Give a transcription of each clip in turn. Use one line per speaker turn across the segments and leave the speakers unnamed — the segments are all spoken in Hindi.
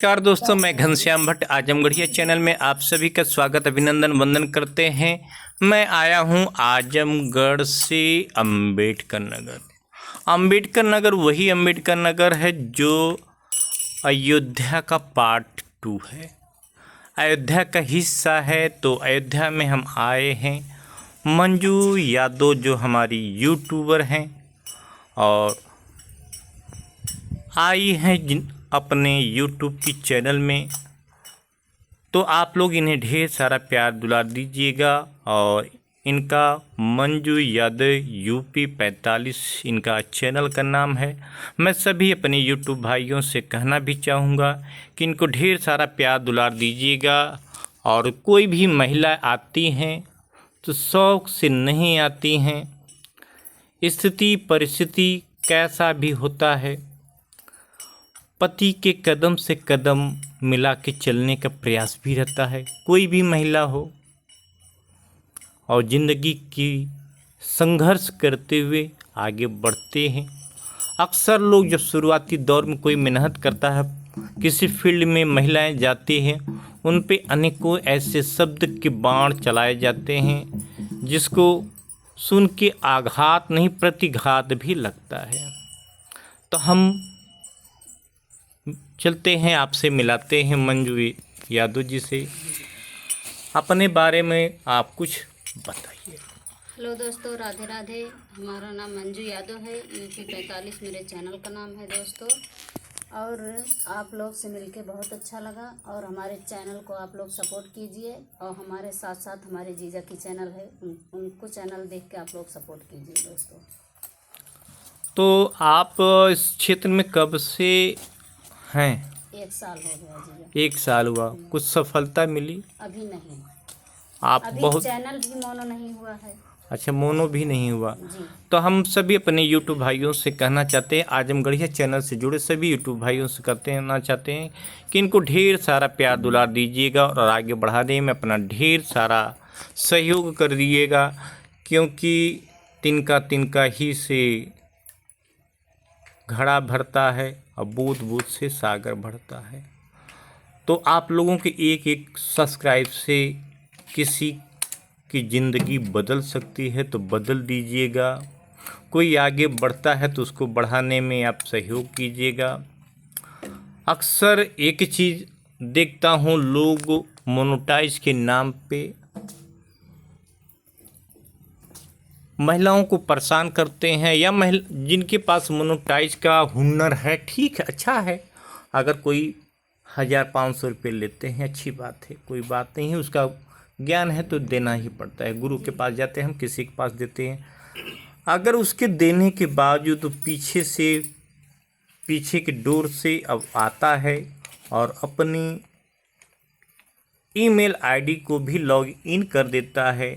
नमस्कार दोस्तों, मैं घनश्याम भट्ट आजमगढ़िया चैनल में आप सभी का स्वागत अभिनंदन वंदन करते हैं। मैं आया हूं आजमगढ़ से अंबेडकर नगर। अंबेडकर नगर वही अंबेडकर नगर है जो अयोध्या का पार्ट 2 है, अयोध्या का हिस्सा है। तो अयोध्या में हम आए हैं। मंजू यादव जो हमारी यूट्यूबर हैं और आई हैं अपने यूट्यूब की चैनल में, तो आप लोग इन्हें ढेर सारा प्यार दुलार दीजिएगा। और इनका मंजू यादव यूपी 45 इनका चैनल का नाम है। मैं सभी अपने यूट्यूब भाइयों से कहना भी चाहूँगा कि इनको ढेर सारा प्यार दुलार दीजिएगा। और कोई भी महिला आती हैं तो शौक़ से नहीं आती हैं, स्थिति परिस्थिति कैसा भी होता है, पति के कदम से कदम मिला के चलने का प्रयास भी रहता है। कोई भी महिला हो और ज़िंदगी की संघर्ष करते हुए आगे बढ़ते हैं। अक्सर लोग जब शुरुआती दौर में कोई मेहनत करता है, किसी फील्ड में महिलाएं जाती हैं, उन पे अनेकों ऐसे शब्द के बाण चलाए जाते हैं जिसको सुन के आघात नहीं प्रतिघात भी लगता है। तो हम चलते हैं, आपसे मिलाते हैं मंजू यादव जी से। अपने बारे में आप कुछ बताइए।
हेलो दोस्तों, राधे राधे। हमारा नाम मंजू यादव है, यूपी 45 मेरे चैनल का नाम है दोस्तों। और आप लोग से मिलके बहुत अच्छा लगा और हमारे चैनल को आप लोग सपोर्ट कीजिए। और हमारे साथ साथ हमारे जीजा की चैनल है, उनको चैनल देख के आप लोग सपोर्ट कीजिए दोस्तों।
तो आप इस क्षेत्र में कब से हैं?
1 साल हो गया जीजा।
1 साल हुआ। कुछ सफलता मिली?
अभी नहीं।
आप
अभी
बहुत
चैनल भी मोनो नहीं हुआ है।
अच्छा, मोनो भी नहीं हुआ
जी।
तो हम सभी अपने यूट्यूब भाइयों से कहना चाहते हैं, आजमगढ़िया चैनल से जुड़े सभी यूट्यूब भाइयों से कहना चाहते हैं कि इनको ढेर सारा प्यार दुलार दीजिएगा और आगे बढ़ाने में अपना ढेर सारा सहयोग कर दीजिएगा, क्योंकि तिनका तिनका ही से घड़ा भरता है और बूंद बूंद से सागर भरता है। तो आप लोगों के एक एक सब्सक्राइब से किसी की ज़िंदगी बदल सकती है, तो बदल दीजिएगा। कोई आगे बढ़ता है तो उसको बढ़ाने में आप सहयोग कीजिएगा। अक्सर एक चीज़ देखता हूँ, लोग मोनेटाइज के नाम पे महिलाओं को परेशान करते हैं, या जिनके पास मोनेटाइज का हुनर है, ठीक है, अच्छा है। अगर कोई 1000-500 रुपये लेते हैं, अच्छी बात है, कोई बात नहीं है। उसका ज्ञान है तो देना ही पड़ता है। गुरु के पास जाते हैं हम, किसी के पास देते हैं। अगर उसके देने के बावजूद तो पीछे के डोर से अब आता है और अपनी ईमेल आईडी को भी लॉग इन कर देता है,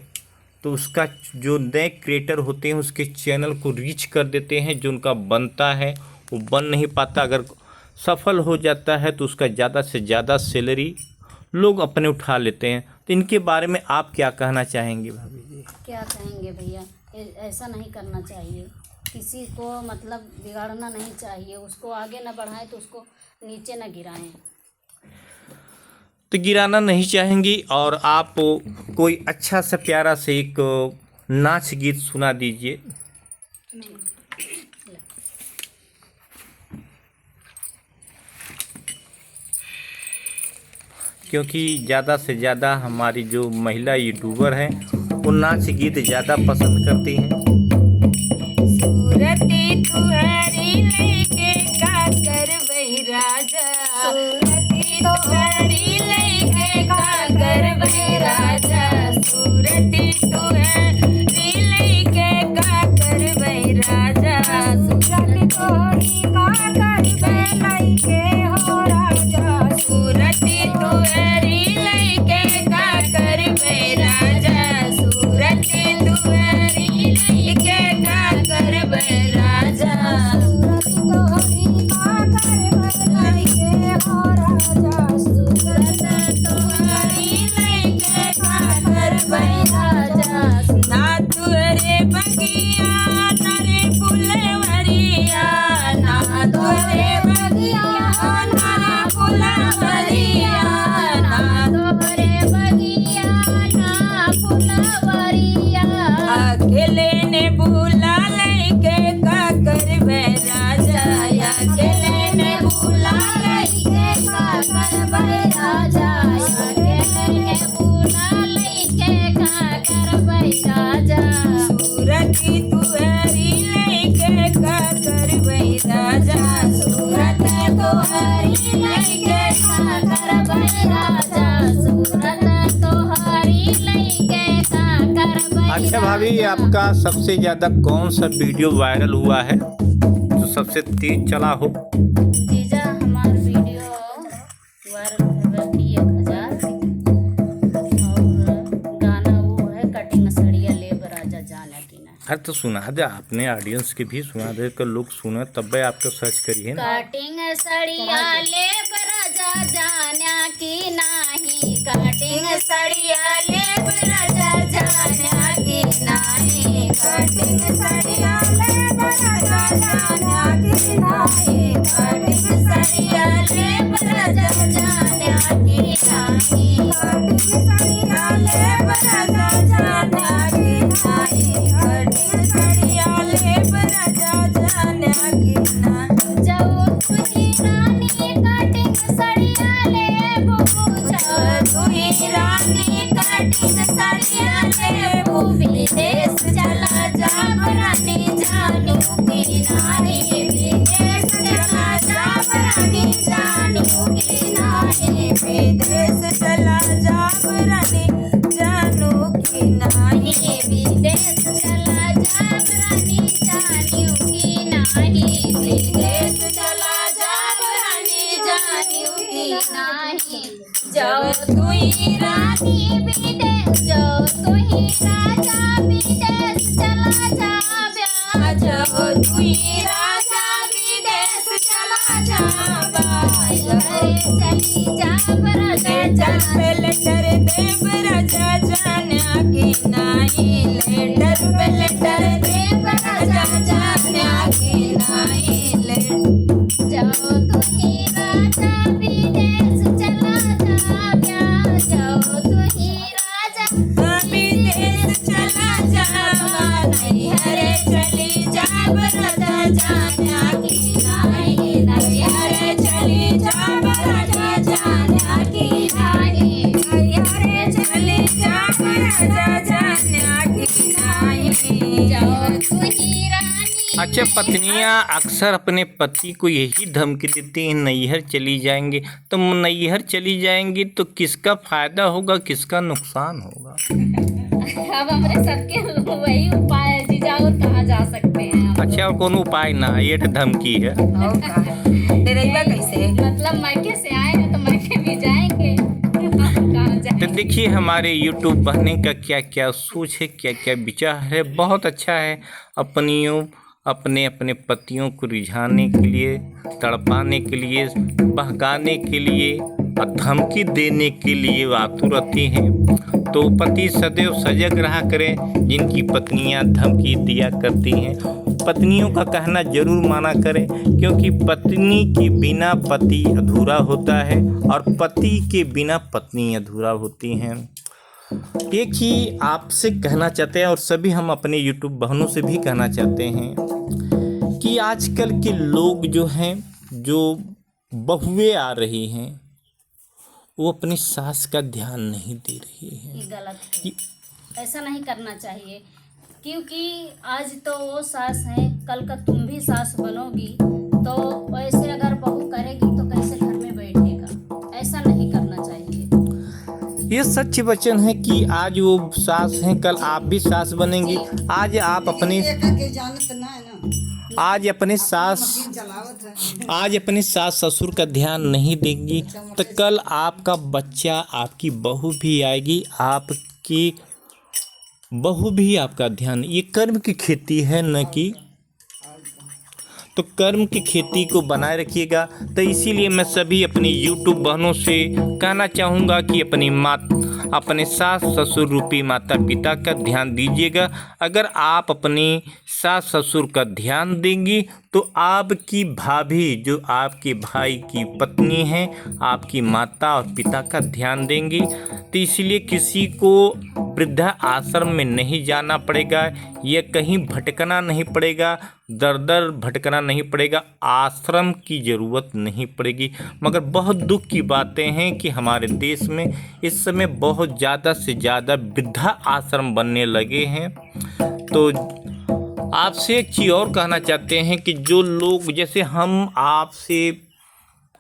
तो उसका जो नए क्रिएटर होते हैं उसके चैनल को रीच कर देते हैं। जो उनका बनता है वो बन नहीं पाता। अगर सफल हो जाता है तो उसका ज़्यादा से ज़्यादा सैलरी लोग अपने उठा लेते हैं। तो इनके बारे में आप क्या कहना चाहेंगे भाभी जी?
क्या कहेंगे भैया, ऐसा नहीं करना चाहिए। किसी को मतलब बिगाड़ना नहीं चाहिए, उसको आगे ना बढ़ाएं तो उसको नीचे ना गिराएं।
तो गिराना नहीं चाहेंगी। और आप कोई अच्छा सा प्यारा से एक नाच गीत सुना दीजिए। क्योंकि ज़्यादा से ज़्यादा हमारी जो महिला यूट्यूबर हैं वो नाच गीत ज़्यादा पसंद करती हैं।
सूरती तुहरी लेके का करवई राजा, सूरती तुहरी लेके का करवई राजा, सूरती तुहरी लेके का करवई राजा, सूरती तुहरी का करवई लेके हो राजा, सूरती तुहरी लेके का करवई राजा, सूरती तुहरी लेके का करवई राजा, सूरती तुहरी का करवई लेके हो राजा।
राजा के बुला लइके का करबै राजा
सूरत तुहरी लइके का करबै राजा
सूरत तोहरी लइके का करबै राजा सूरत तोहरी लइके का करबै
अच्छा भाभी, आपका सबसे ज़्यादा कौन सा वीडियो वायरल हुआ है जो सबसे तेज चला हो?
जीजा हमार वीडियो वायरल हुआ थी 1000 और गाना वो है कटिंग सड़िया लेब राजा जाने की ना
अरे तो सुना दे, आपने ऑडियंस के भी सुना दे कर लोग सुने तब आपको सर्च करिए ना।
कटिंग सड़िया लेब राजा जाने की नाही कटिंग सड़िया लेब राजा जाने की नाही
कटिंग सड़िया लेब राजा जाने की नाही
कटिंग सड़िया लेब राजा जाने की नाही
कटिंग सड़िया लेब राजा जाने की नाही कटिंग सड़िया लेब राजा जाने की नाही
जाओ तुही रानी कटिंग सड़िया लेब
तुही रानी कटिंग सड़िया लेब
विदेश चला जा रानी जानू की नाही विदेश चला जा रानी जानू की नाही
विदेश चला जाब रानी जानू की नाही
विदेश चला जा रानी जानू की नाही विदेश चला जा रानी जानू की नाही जाओ तुही रानी विदेश जाओ तुही राजा विदेश चला जा ब्याह
जाओ तुही राजा विदेश चला जाबा
चली जा राजा
चल पे लेटर देव राजा जाना की नाही लेटर पे लेटर देव राजा जाना की नाही लेटर
जाओ तुही राजा विदेश चला जा ब्याह जाओ तुही राजा
विदेश चला जाबा नैहरे चली जाब राजा जाना की नाही नैहरे चली जाब राजा जाना की नाही नैहरे चली जाब राजा जाना की नाही
जाओ तुही रानी
अच्छा, पत्नियां अक्सर अपने पति को यही धमकी देती हैं नैहर चली जाएंगे। तो नैहर चली जाएंगी तो किसका फायदा होगा, किसका नुकसान होगा?
अब हमारे सबके वही उपाय है जीजा, और कहाँ जा सकते हैं हम
अच्छा, और कोनो उपाय ना, ये तो धमकी है।
और का डरेबा कैसे
मतलब मायके से आए हैं तो मायके भी जाएंगे कहाँ
तो
जाएंगे।
देखिए हमारे यूट्यूब बनने का क्या क्या सोच है, क्या क्या विचार है, बहुत अच्छा है। अपने अपने पतियों को रिझाने के लिए, तड़पाने के लिए, बहकाने के लिए और धमकी देने के लिए वो आतुर रहती हैं। तो पति सदैव सजग रहा करें जिनकी पत्नियां धमकी दिया करती हैं। पत्नियों का कहना जरूर माना करें, क्योंकि पत्नी के बिना पति अधूरा होता है और पति के बिना पत्नी अधूरा होती हैं। एक ही आपसे कहना चाहते हैं और सभी हम अपने यूट्यूब बहनों से भी कहना चाहते हैं कि आजकल के लोग जो हैं, जो बहुएं आ रही हैं, वो अपनी सास का ध्यान नहीं दे रही हैं।
ये गलत है, ऐसा नहीं करना चाहिए, क्योंकि आज तो वो सास है, कल का तुम भी सास बनोगी, तो वैसे अगर बहू करेगी तो कैसे घर में बैठेगा, ऐसा नहीं करना चाहिए।
ये सच वचन है कि आज वो सास हैं, कल आप भी सास बनेंगी। आज आप आज अपने सास ससुर का ध्यान नहीं देंगी तो कल आपका बच्चा, आपकी बहू भी आएगी, आपकी बहू भी आपका ध्यान। ये कर्म की खेती है न कि, तो कर्म की खेती को बनाए रखिएगा। तो इसीलिए मैं सभी अपनी यूट्यूब बहनों से कहना चाहूँगा कि अपने सास ससुर रूपी माता पिता का ध्यान दीजिएगा। अगर आप अपने सास ससुर का ध्यान देंगी तो आपकी भाभी, जो आपके भाई की पत्नी हैं, आपकी माता और पिता का ध्यान देंगी। तो इसलिए किसी को वृद्धा आश्रम में नहीं जाना पड़ेगा, या कहीं भटकना नहीं पड़ेगा, दर दर भटकना नहीं पड़ेगा, आश्रम की ज़रूरत नहीं पड़ेगी। मगर बहुत दुख की बातें हैं कि हमारे देश में इस समय बहुत ज़्यादा से ज़्यादा वृद्धा आश्रम बनने लगे हैं। तो आपसे एक चीज़ और कहना चाहते हैं कि जो लोग, जैसे हम आपसे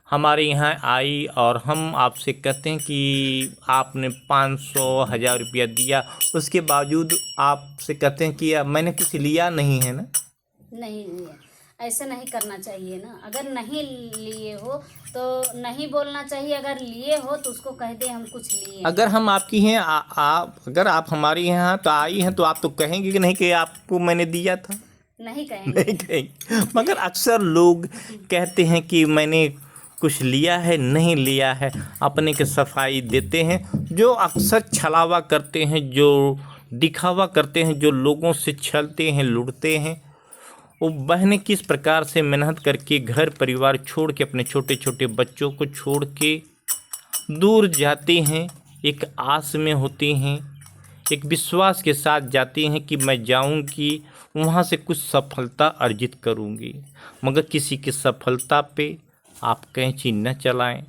हमारे यहाँ आई और हम आपसे कहते हैं कि आपने 500-1000 रुपया दिया, उसके बावजूद आपसे कहते हैं कि मैंने कुछ लिया नहीं है ना।
नहीं लिया, ऐसे नहीं करना चाहिए ना। अगर नहीं लिए हो तो नहीं बोलना चाहिए, अगर लिए हो तो उसको कह दे हम कुछ लिए।
अगर हम आपकी हैं, अगर आप हमारे यहाँ तो आई हैं, तो आप तो कहेंगे कि नहीं कि आपको मैंने दिया था।
नहीं कहेंगे।
नहीं कहेंगे। मगर अक्सर लोग कहते हैं कि मैंने कुछ लिया है, नहीं लिया है, अपने के सफाई देते हैं। जो अक्सर छलावा करते हैं, जो दिखावा करते हैं, जो लोगों से छलते हैं, लुटते हैं, वो बहनें किस प्रकार से मेहनत करके घर परिवार छोड़ के, अपने छोटे छोटे बच्चों को छोड़ के दूर जाती हैं। एक आस में होती हैं, एक विश्वास के साथ जाती हैं कि मैं जाऊंगी, वहाँ से कुछ सफलता अर्जित करूंगी। मगर किसी की सफलता पे आप कैंची न चलाएं,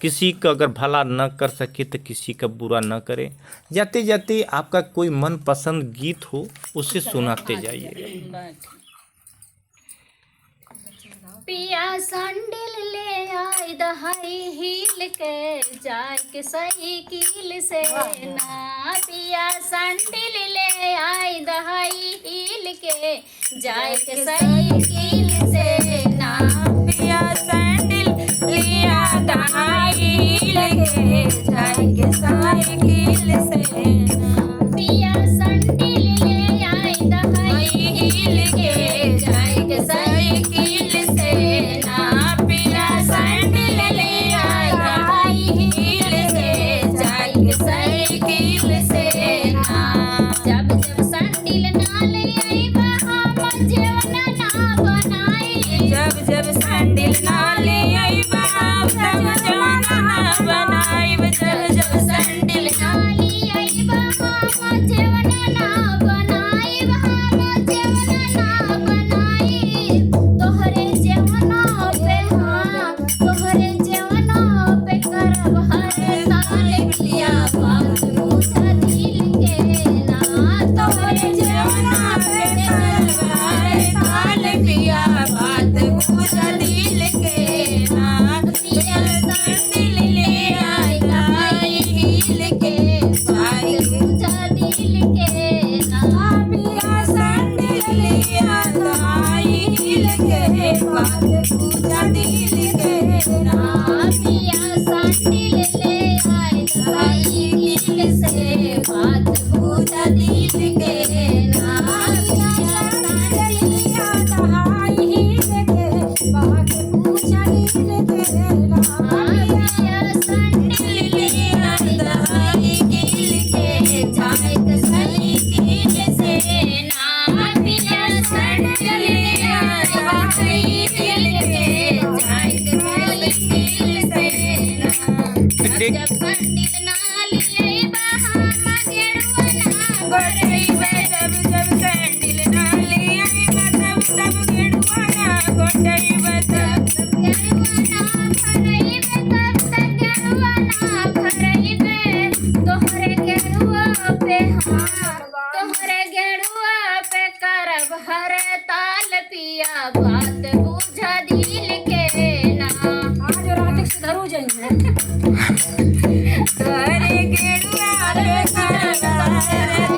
किसी का अगर भला न कर सके तो किसी का बुरा न करें। जाते जाते आपका कोई मनपसंद गीत हो उसे सुनाते जाइए।
पिया सैंडल ले आई दहाई हील के, जाए के साइकिल से ना। पिया सैंडल ले आई दहाई हील के, जाए के साइकिल से ना।
पिया सैंडल लिया दहाई लेके, जाए के साइकिल से ना।
पिया सैंडल ले आई दहाई हील के, जाए के साइकिल से ना।
पिया सैंडल ले आई दहाई लेके, जाए के साइकिल से ना।
जब जब सैंडल ना ले आई बहा जेवना ना बनाई।
जब जब सैंडल ना ले आई बाप, तब जवाना ना बनाई। जब जब सैंडल
ना ले आई बहा जेवना ना बनाई। बहा जेवना ना बनाई। तोहरे जेवना पे हाँ, तोहरे जेवना पे करब हर साल पिया बात बुझा दिल के ना। तोहरे जेवना पे करब हर
साल पिया बात बुझा दिल के ना। पिया सैंडल ले आई दहाई लेके, जाए
बुझा दिल के ना।
पिया सैंडल ले आई दहाई लेके, बात बुझा दिल के ना।
पिया सैंडल ले आई दहाई से बात
बुझा दिल के ना। पिया सैंडल लिया दहाई लेके, बात बुझा दिल के ना।
पिया सैंडल
ले आई दहाई लेके, जाए के साइकिल से ना। पिया सैंडल ले आई दहाई लेके, जाए के साइकिल से ना।
जब सैंडल ना लिए बहा गेरुआ ना
गोटैबा, जब जब सैंडल ना ले आई तब तब गेरुआ ना गोटैबा। तब
गेरुआ ना भरइबे तब तक गेरुआ ना भरइबे। तोहरे गेरुआ पे हाँ, तोहरे गेरुआ पे करब हर ताल पिया बात बुझा दिल के ना। आज रात सुधरू जाएंगे।
तोरे गेरुआ पे करब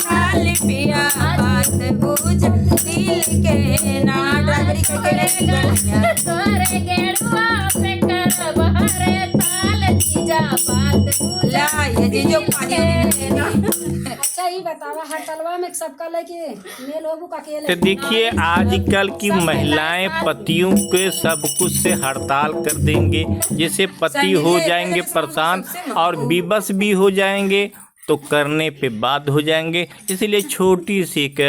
थाल पिया बात बुझा दिल के ना। डगरी के गलिया
तोहरे गेरुआ पे करब हर ताल जीजा बात बुझा
ला ये जी जो पानी
अच्छा ही बतावा, हर तलवा में सबका लेके मेल होबू का अकेले।
तो देखिए, आजकल की महिलाएं पतियों के सब कुछ से हड़ताल कर देंगे। जैसे पति हो जाएंगे परेशान और विवश भी हो जाएंगे तो करने पे बाध्य हो जाएंगे। इसलिए छोटी सी एक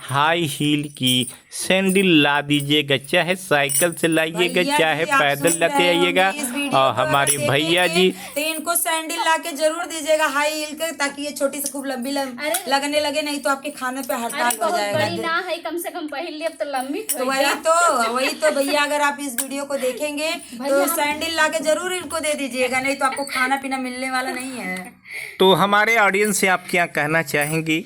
हाई हील की सैंडल ला दीजिएगा, चाहे साइकिल से लाइएगा, चाहे पैदल लाते आइएगा। और हमारे भैया जी
इनको सैंडल ला के जरूर दीजिएगा हाई हील के, ताकि ये छोटी से खूब लंबी लगने लगे, नहीं तो आपके खाने पे
अरे
हड़ताल हो
बहुत बड़ी
जाएगा।
ना है, कम से कम पहन लिया तो लंबी
तो वही तो भैया, अगर आप इस वीडियो को देखेंगे तो सैंडल ला के जरूर इनको दे दीजिएगा, नहीं तो आपको खाना पीना मिलने वाला नहीं है।
तो हमारे ऑडियंस से आप क्या कहना चाहेंगी?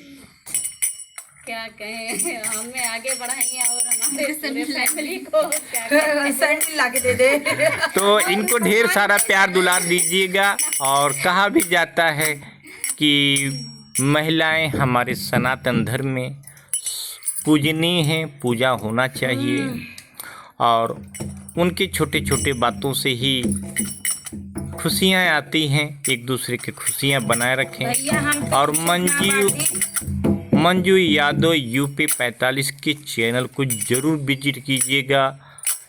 क्या कहें, हमें आगे बढ़ाएंगे और हमारे पूरे फैमिली को क्या कहें।
सैंडल ला के दे दे।
तो इनको ढेर सारा प्यार दुलार दीजिएगा। और कहा भी जाता है कि महिलाएं हमारे सनातन धर्म में पूजनीय हैं, पूजा होना चाहिए, और उनके छोटे छोटे बातों से ही खुशियाँ आती हैं। एक दूसरे की खुशियाँ बनाए रखें।
भैया हम
और मंजू यादव यूपी 45 के चैनल को ज़रूर विजिट कीजिएगा।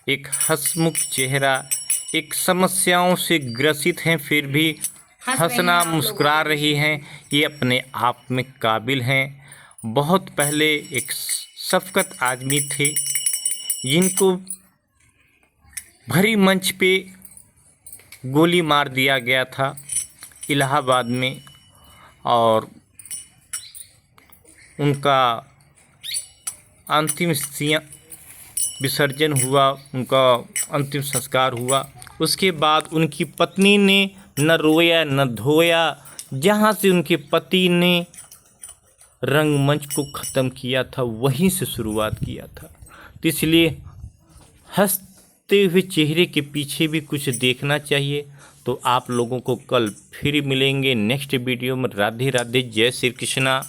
एक हंसमुख चेहरा, एक समस्याओं से ग्रसित हैं फिर भी हंसना मुस्कुरा रही हैं, ये अपने आप में काबिल हैं। बहुत पहले एक शफकत आदमी थे जिनको भरी मंच पे गोली मार दिया गया था इलाहाबाद में, और उनका अंतिम विसर्जन हुआ, उनका अंतिम संस्कार हुआ। उसके बाद उनकी पत्नी ने न रोया न धोया। जहाँ से उनके पति ने रंगमंच को ख़त्म किया था वहीं से शुरुआत किया था। तो इसलिए हंसते हुए चेहरे के पीछे भी कुछ देखना चाहिए। तो आप लोगों को कल फिर मिलेंगे नेक्स्ट वीडियो में। राधे राधे, जय श्री कृष्णा।